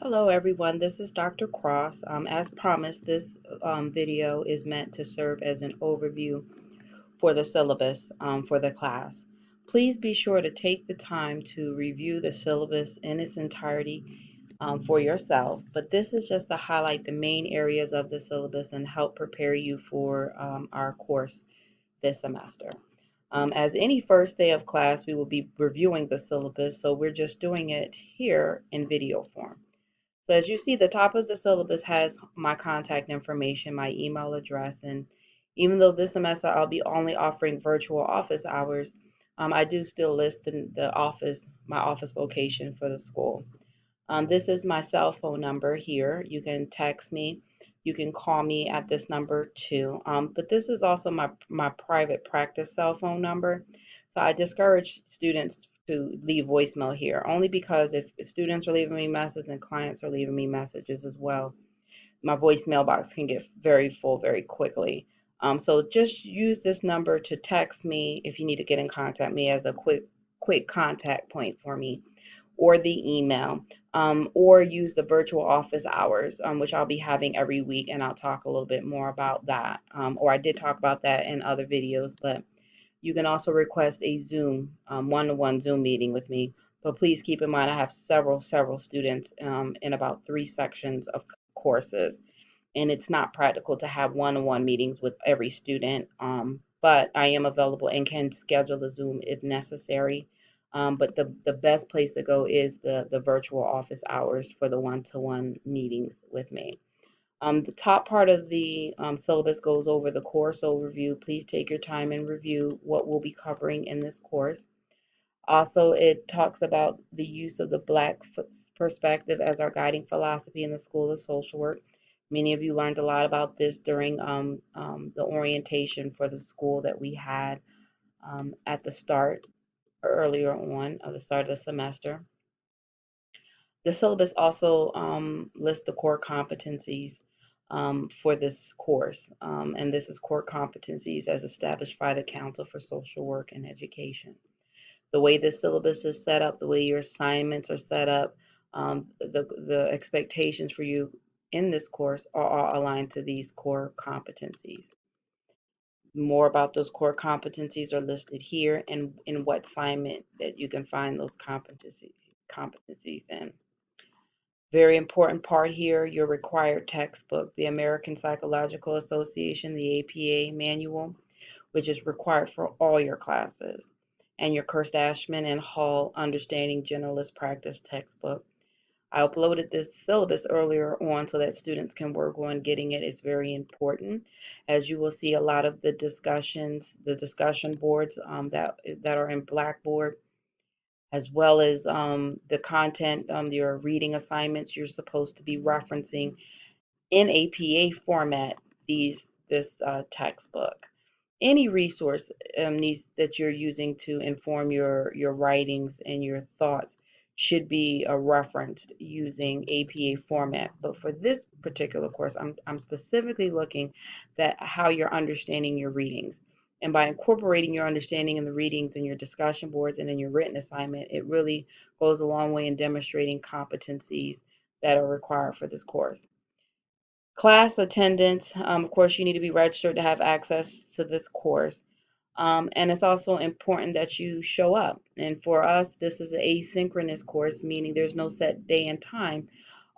Hello everyone, this is Dr. Cross. As promised, this video is meant to serve as an overview for the syllabus for the class. Please be sure to take the time to review the syllabus in its entirety for yourself, but this is just to highlight the main areas of the syllabus and help prepare you for our course this semester. As any first day of class, we will be reviewing the syllabus, so we're just doing it here in video form. So as you see, the top of the syllabus has my contact information, my email address, and even though this semester I'll be only offering virtual office hours, I do still list the office, my office location for the school. This is my cell phone number here. You can text me. You can call me at this number too. But this is also my private practice cell phone number. So I discourage students to leave voicemail here only because if students are leaving me messages and clients are leaving me messages as well, my voicemail box can get very full very quickly. So just use this number to text me if you need to get in contact with me as a quick contact point for me, or the email, or use the virtual office hours, which I'll be having every week, and I'll talk a little bit more about that. Or I did talk about that in other videos, but you can also request a Zoom, one-to-one Zoom meeting with me. But please keep in mind, I have several students in about 3 sections of courses, and it's not practical to have one-on-one meetings with every student. But I am available and can schedule a Zoom if necessary. But the best place to go is the virtual office hours for the one-to-one meetings with me. The top part of the syllabus goes over the course overview. Please take your time and review what we'll be covering in this course. Also, it talks about the use of the Black perspective as our guiding philosophy in the School of Social Work. Many of you learned a lot about this during the orientation for the school that we had at the start, earlier on, of the start of the semester. The syllabus also lists the core competencies for this course, and this is core competencies as established by the Council for Social Work and Education. The way the syllabus is set up, the way your assignments are set up, the expectations for you in this course are all aligned to these core competencies. More about those core competencies are listed here, and in what assignment that you can find those competencies in. Very important part here, your required textbook, the American Psychological Association, the APA manual, which is required for all your classes, and your Kirst Ashman and Hall Understanding Generalist Practice textbook. I uploaded this syllabus earlier on so that students can work on getting it. It's very important. As you will see, a lot of the discussions, the discussion boards that are in Blackboard, as well as the content, your reading assignments, you're supposed to be referencing in APA format this textbook. Any resource that you're using to inform your writings and your thoughts should be referenced using APA format. But for this particular course, I'm specifically looking at how you're understanding your readings. And by incorporating your understanding in the readings in your discussion boards and in your written assignment, it really goes a long way in demonstrating competencies that are required for this course. Class attendance, of course, you need to be registered to have access to this course. And it's also important that you show up. And for us, this is an asynchronous course, meaning there's no set day and time.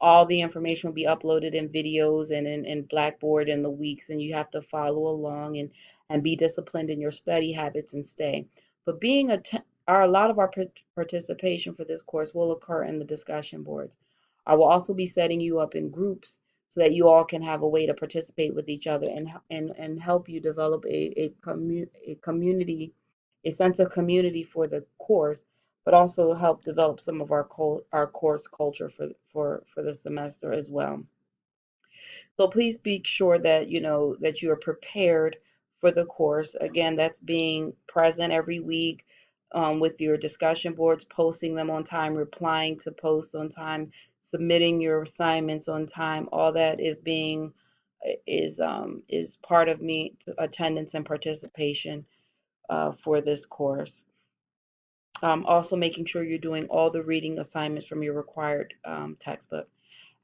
All the information will be uploaded in videos and in Blackboard in the weeks, and you have to follow along and be disciplined in your study habits and stay. But a lot of our participation for this course will occur in the discussion boards. I will also be setting you up in groups so that you all can have a way to participate with each other and help you develop a community, a sense of community for the course, but also help develop some of our course culture for the semester as well. So please be sure that you know that you are prepared for the course. Again, that's being present every week with your discussion boards, posting them on time, replying to posts on time, submitting your assignments on time. All that is part of me attendance and participation for this course. Also making sure you're doing all the reading assignments from your required textbook.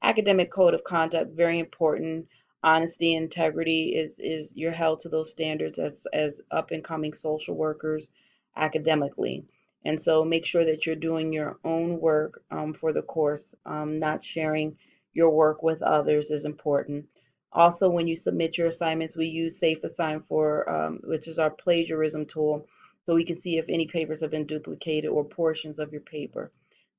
Academic code of conduct, very important. Honesty, integrity is you're held to those standards as up and coming social workers academically. And so make sure that you're doing your own work for the course. Not sharing your work with others is important. Also, when you submit your assignments, we use SafeAssign for which is our plagiarism tool, so we can see if any papers have been duplicated or portions of your paper.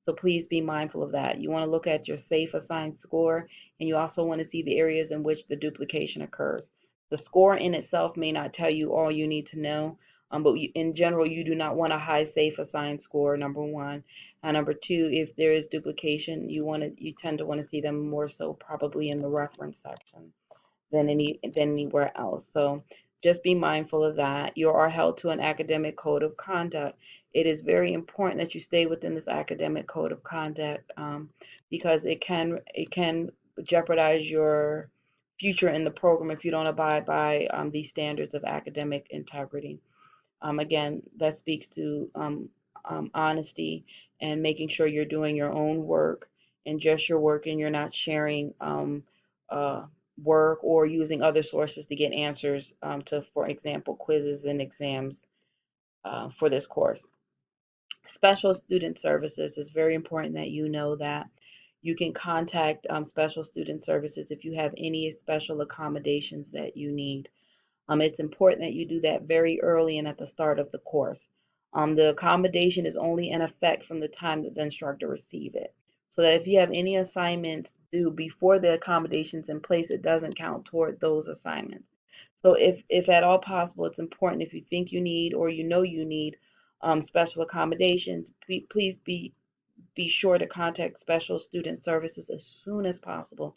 So please be mindful of that. You want to look at your safe assigned score, and you also want to see the areas in which the duplication occurs. The score in itself may not tell you all you need to know, but in general, you do not want a high safe assigned score, number one. And number two, if there is duplication, you tend to want to see them more so probably in the reference section than anywhere else. So just be mindful of that. You are held to an academic code of conduct. It is very important that you stay within this academic code of conduct because it can jeopardize your future in the program if you don't abide by these standards of academic integrity. Again, that speaks to honesty and making sure you're doing your own work and just your work and you're not sharing uh, work or using other sources to get answers to, for example, quizzes and exams for this course. Special student services is very important that you know that. You can contact special student services if you have any special accommodations that you need. It's important that you do that very early and at the start of the course. The accommodation is only in effect from the time that the instructor receives it. So that if you have any assignments due before the accommodation's in place, it doesn't count toward those assignments. So if at all possible, it's important if you think you need or you know you need special accommodations, please be sure to contact special student services as soon as possible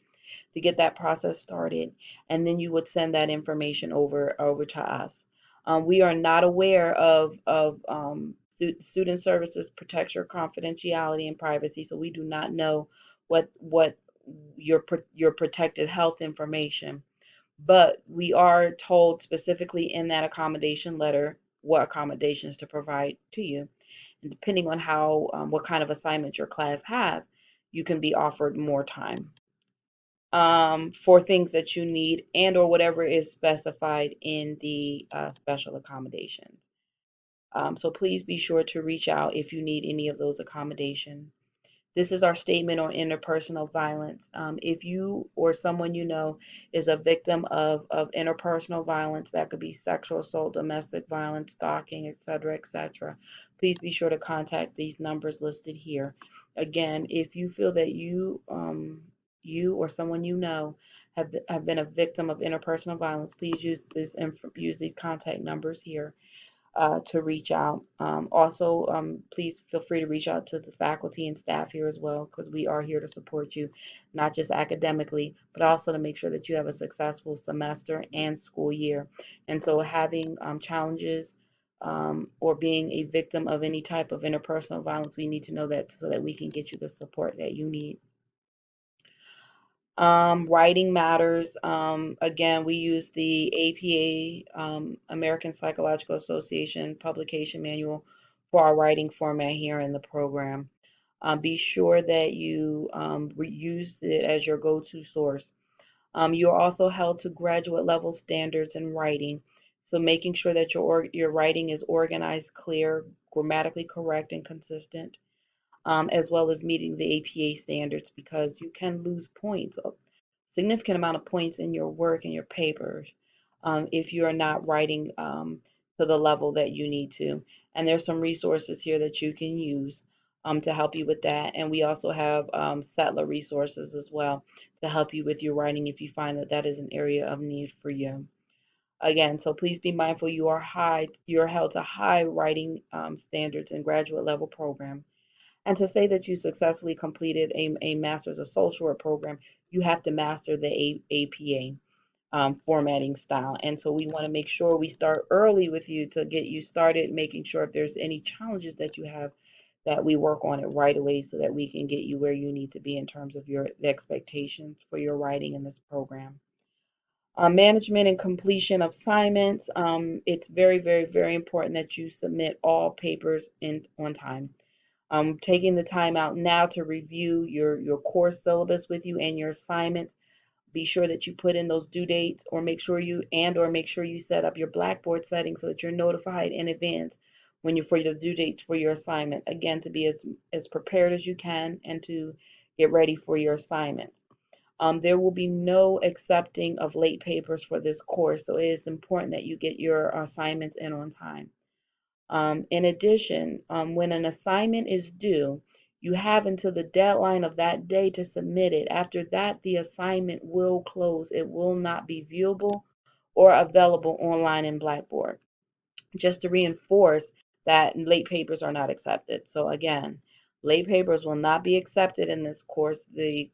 to get that process started, and then you would send that information over to us. We are not aware of student services protects your confidentiality and privacy, so we do not know what your protected health information. But we are told specifically in that accommodation letter what accommodations to provide to you, and depending on how what kind of assignment your class has, you can be offered more time for things that you need and or whatever is specified in the special accommodations. So please be sure to reach out if you need any of those accommodations. This is our statement on interpersonal violence. If you or someone you know is a victim of interpersonal violence, that could be sexual assault, domestic violence, stalking, etc., please be sure to contact these numbers listed here. Again, if you feel that you or someone you know have been a victim of interpersonal violence, please use these contact numbers here to reach out. Also, please feel free to reach out to the faculty and staff here as well, because we are here to support you, not just academically, but also to make sure that you have a successful semester and school year. And so, having challenges or being a victim of any type of interpersonal violence, we need to know that so that we can get you the support that you need. Writing matters. Again, we use the APA, American Psychological Association publication manual for our writing format here in the program. Be sure that you use it as your go-to source. You're also held to graduate level standards in writing. So making sure that your writing is organized, clear, grammatically correct, and consistent, as well as meeting the APA standards because you can lose points, significant amount of points in your work and your papers if you are not writing to the level that you need to. And there's some resources here that you can use to help you with that. And we also have Settler resources as well to help you with your writing if you find that that is an area of need for you. Again, so please be mindful you're held to high writing standards in graduate level program. And to say that you successfully completed a Master's of Social Work program, you have to master the APA formatting style. And so we want to make sure we start early with you to get you started, making sure if there's any challenges that you have, that we work on it right away so that we can get you where you need to be in terms of the expectations for your writing in this program. Management and completion of assignments. It's very, very, very important that you submit all papers in on time. Taking the time out now to review your course syllabus with you and your assignments. Be sure that you put in those due dates, or make sure you set up your Blackboard settings so that you're notified in advance when you're for the due dates for your assignment. Again, to be as prepared as you can and to get ready for your assignments. There will be no accepting of late papers for this course, so it is important that you get your assignments in on time. In addition, when an assignment is due, you have until the deadline of that day to submit it. After that, the assignment will close. It will not be viewable or available online in Blackboard, just to reinforce that late papers are not accepted. So again, late papers will not be accepted in this course. The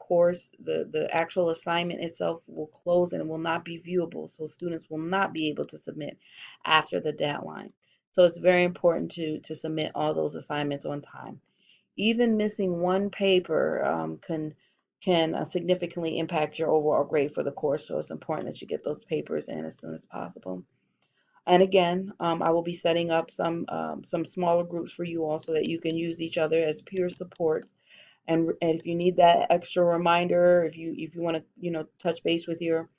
actual assignment itself will close and will not be viewable. So students will not be able to submit after the deadline. So it's very important to submit all those assignments on time. Even missing one paper can significantly impact your overall grade for the course. So it's important that you get those papers in as soon as possible. And again, I will be setting up some smaller groups for you all so that you can use each other as peer support. And if you need that extra reminder, if you want to touch base with your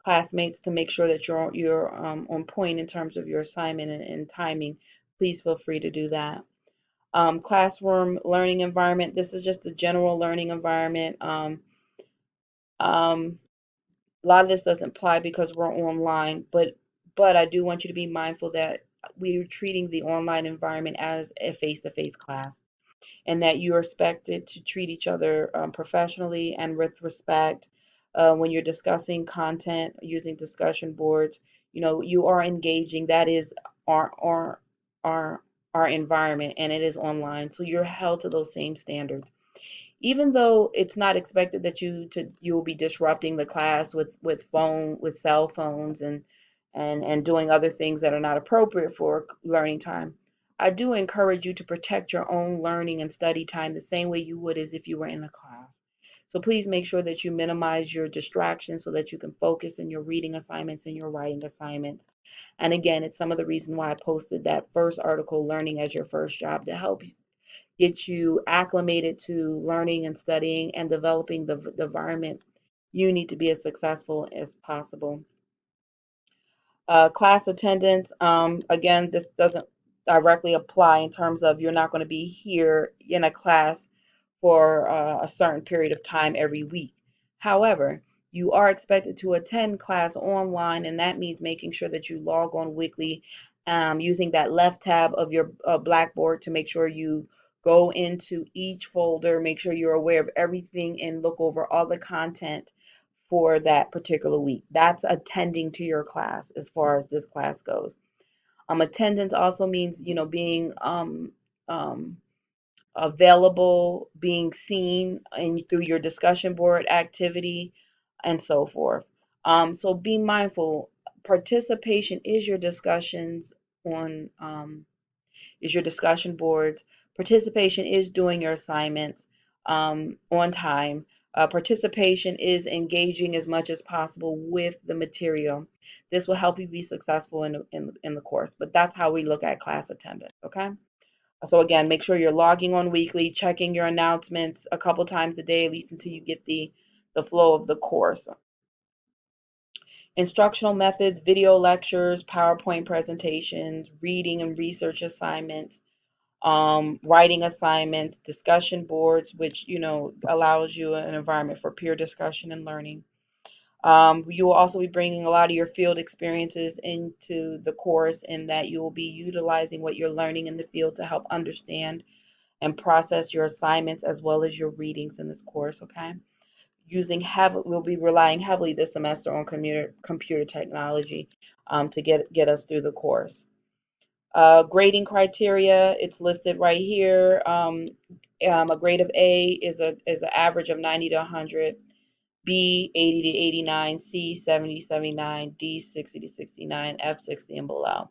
classmates to make sure that you're on point in terms of your assignment and timing, please feel free to do that. Classroom learning environment. This is just the general learning environment. Um, a lot of this doesn't apply because we're online, but I do want you to be mindful that we're treating the online environment as a face-to-face class, and that you are expected to treat each other professionally and with respect. When you're discussing content using discussion boards, you are engaging. That is our our our our environment, and it is online, so you're held to those same standards. Even though it's not expected that you will be disrupting the class with cell phones and doing other things that are not appropriate for learning time. I do encourage you to protect your own learning and study time the same way you would as if you were in a class. So please make sure that you minimize your distractions so that you can focus in your reading assignments and your writing assignments. And again, it's some of the reason why I posted that first article, Learning as Your First Job, to help get you acclimated to learning and studying and developing the environment you need to be as successful as possible. Class attendance, again, this doesn't directly apply in terms of you're not going to be here in a class for a certain period of time every week. However, you are expected to attend class online, and that means making sure that you log on weekly, using that left tab of your Blackboard to make sure you go into each folder, make sure you're aware of everything, and look over all the content for that particular week. That's attending to your class as far as this class goes. Attendance also means, being um, available, being seen and through your discussion board activity, and so forth. So be mindful. Participation on is your discussion boards. Participation is doing your assignments on time. Participation is engaging as much as possible with the material. This will help you be successful in the course. But that's how we look at class attendance. Okay. So again, make sure you're logging on weekly, checking your announcements a couple times a day, at least until you get the flow of the course. Instructional methods, video lectures, PowerPoint presentations, reading and research assignments, writing assignments, discussion boards, which allows you an environment for peer discussion and learning. You will also be bringing a lot of your field experiences into the course, in that you will be utilizing what you're learning in the field to help understand and process your assignments as well as your readings in this course. Okay. We'll be relying heavily this semester on computer technology to get us through the course. Grading criteria, it's listed right here. A grade of A is an average of 90 to 100, B 80 to 89, C 70 to 79, D 60 to 69, F 60 and below.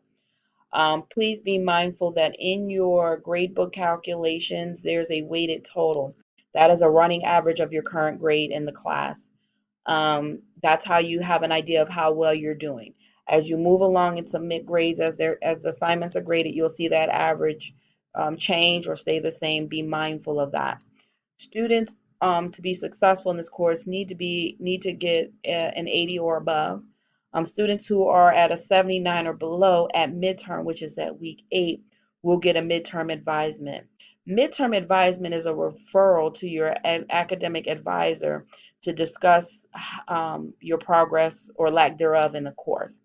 Please be mindful that in your gradebook calculations, there's a weighted total. That is a running average of your current grade in the class. That's how you have an idea of how well you're doing. As you move along and submit grades as the assignments are graded, you'll see that average change or stay the same, be mindful of that. Students to be successful in this course need to get an 80 or above. Students who are at a 79 or below at midterm, which is at week 8, will get a midterm advisement. Midterm advisement is a referral to your academic advisor to discuss your progress or lack thereof in the course.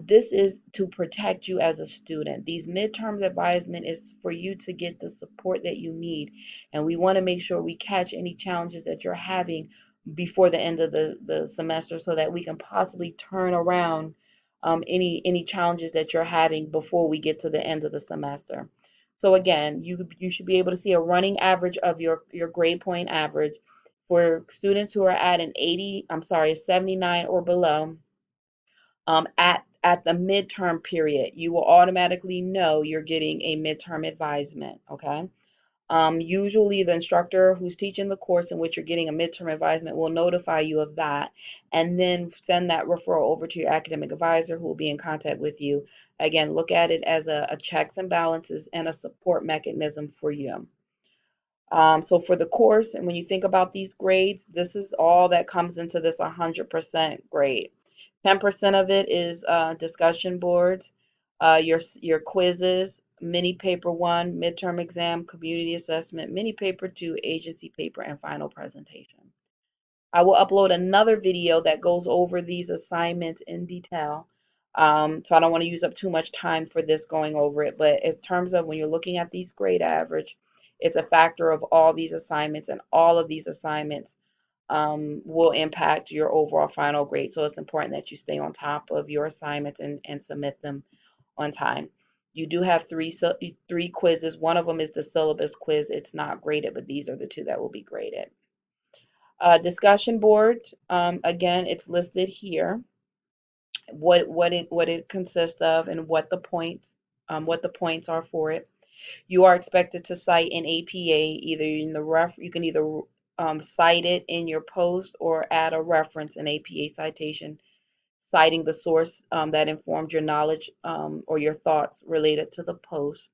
This is to protect you as a student. These midterms advisement is for you to get the support that you need. And we want to make sure we catch any challenges that you're having before the end of the semester so that we can possibly turn around any challenges that you're having before we get to the end of the semester. So again, you should be able to see a running average of your grade point average for students who are at an 80, I'm sorry, a 79 or below. At the midterm period, you will automatically know you're getting a midterm advisement. Okay. Usually, the instructor who's teaching the course in which you're getting a midterm advisement will notify you of that and then send that referral over to your academic advisor who will be in contact with you. Again, look at it as a checks and balances and a support mechanism for you. So for the course, and when you think about these grades, this is all that comes into this 100% grade. 10% of it is discussion boards, your quizzes, mini paper 1, midterm exam, community assessment, mini paper 2, agency paper, and final presentation. I will upload another video that goes over these assignments in detail. So I don't want to use up too much time for this going over it, but in terms of when you're looking at these grade average, it's a factor of all these assignments, and all of these assignments will impact your overall final grade. So it's important that you stay on top of your assignments and submit them on time. You do have three quizzes. One of them is the syllabus quiz. It's not graded, but these are the two that will be graded. Discussion board, again, it's listed here. What it consists of and what the points are for it. You are expected to cite an APA either in the you can either cite it in your post or add a reference in APA citation, citing the source that informed your knowledge or your thoughts related to the post.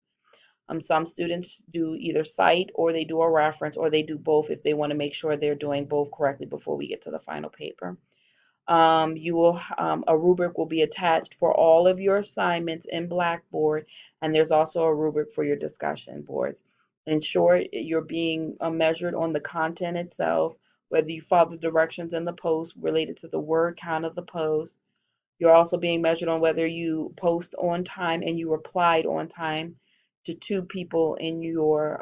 Some students do either cite or they do a reference or they do both if they want to make sure they're doing both correctly before we get to the final paper. A rubric will be attached for all of your assignments in Blackboard, and there's also a rubric for your discussion boards. In short, you're being measured on the content itself, whether you follow the directions in the post related to the word count of the post. You're also being measured on whether you post on time and you replied on time to 2 people in your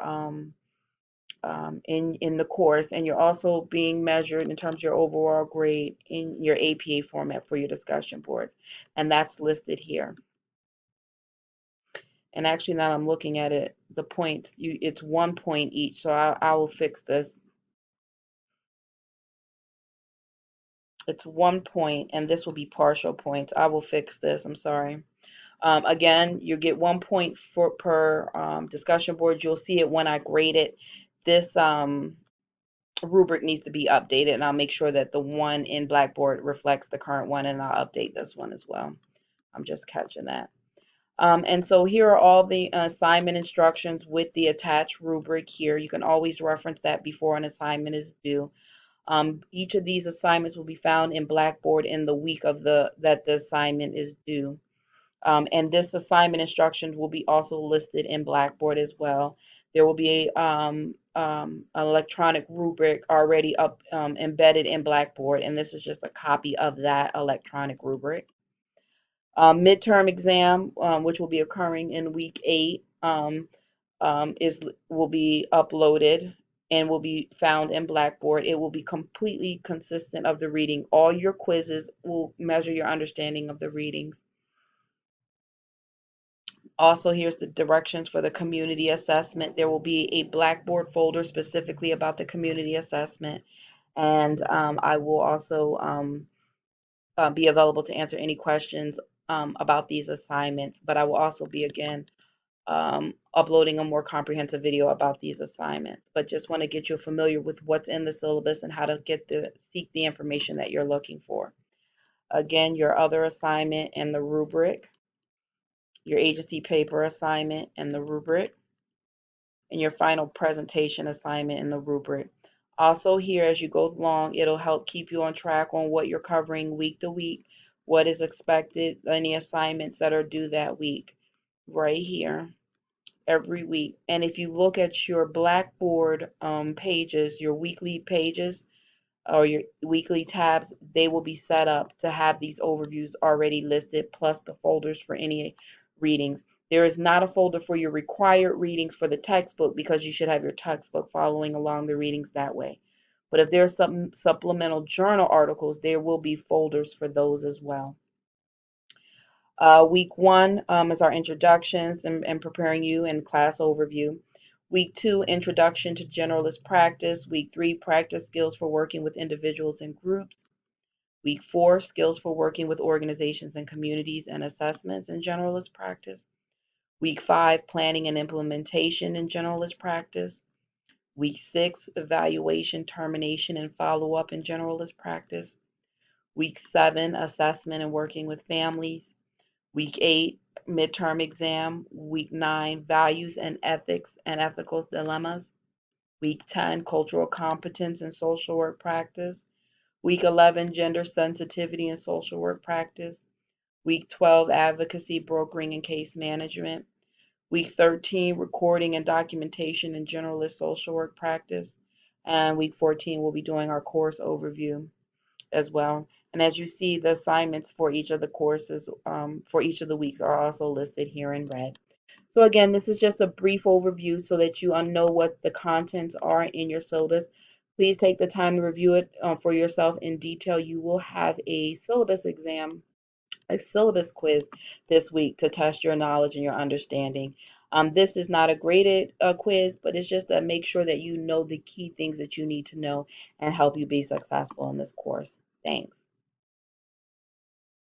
in the course, and you're also being measured in terms of your overall grade in your APA format for your discussion boards, and that's listed here. And actually, now I'm looking at it, the points, it's 1 point each, so I will fix this. It's 1 point, and this will be partial points. I will fix this. I'm sorry. Again, you get 1 point per discussion board. You'll see it when I grade it. This rubric needs to be updated, and I'll make sure that the one in Blackboard reflects the current one, and I'll update this one as well. I'm just catching that. And so here are all the assignment instructions with the attached rubric here. You can always reference that before an assignment is due. Each of these assignments will be found in Blackboard in the week of that the assignment is due. And this assignment instructions will be also listed in Blackboard as well. There will be an electronic rubric already up embedded in Blackboard, and this is just a copy of that electronic rubric. Midterm exam, which will be occurring in week 8, will be uploaded and will be found in Blackboard. It will be completely consistent of the reading. All your quizzes will measure your understanding of the readings. Also, here's the directions for the community assessment. There will be a Blackboard folder specifically about the community assessment, and I will also be available to answer any questions about these assignments, but I will also be again uploading a more comprehensive video about these assignments. But just want to get you familiar with what's in the syllabus and how to seek the information that you're looking for. Again, your other assignment and the rubric, your agency paper assignment and the rubric, and your final presentation assignment in the rubric. Also here, as you go along, it'll help keep you on track on what you're covering week to week, what is expected, any assignments that are due that week, right here, every week. And if you look at your Blackboard pages, your weekly pages, or your weekly tabs, they will be set up to have these overviews already listed, plus the folders for any readings. There is not a folder for your required readings for the textbook because you should have your textbook following along the readings that way. But if there's some supplemental journal articles, there will be folders for those as well. Week one is our introductions and preparing you and class overview. Week two, introduction to generalist practice. Week three, practice skills for working with individuals and groups. Week four, skills for working with organizations and communities and assessments in generalist practice. Week five, planning and implementation in generalist practice. Week six, evaluation, termination, and follow up in generalist practice. Week seven, assessment and working with families. Week eight, midterm exam. Week nine, values and ethics and ethical dilemmas. Week 10, cultural competence and social work practice. Week 11, gender sensitivity and social work practice. Week 12, advocacy, brokering, and case management. Week 13, recording and documentation and generalist social work practice. And week 14, we'll be doing our course overview as well. And as you see, the assignments for each of the courses, for each of the weeks are also listed here in red. So again, this is just a brief overview so that you know what the contents are in your syllabus. Please take the time to review it for yourself in detail. You will have a syllabus exam, a syllabus quiz this week to test your knowledge and your understanding. This is not a graded quiz, but it's just to make sure that you know the key things that you need to know and help you be successful in this course. Thanks.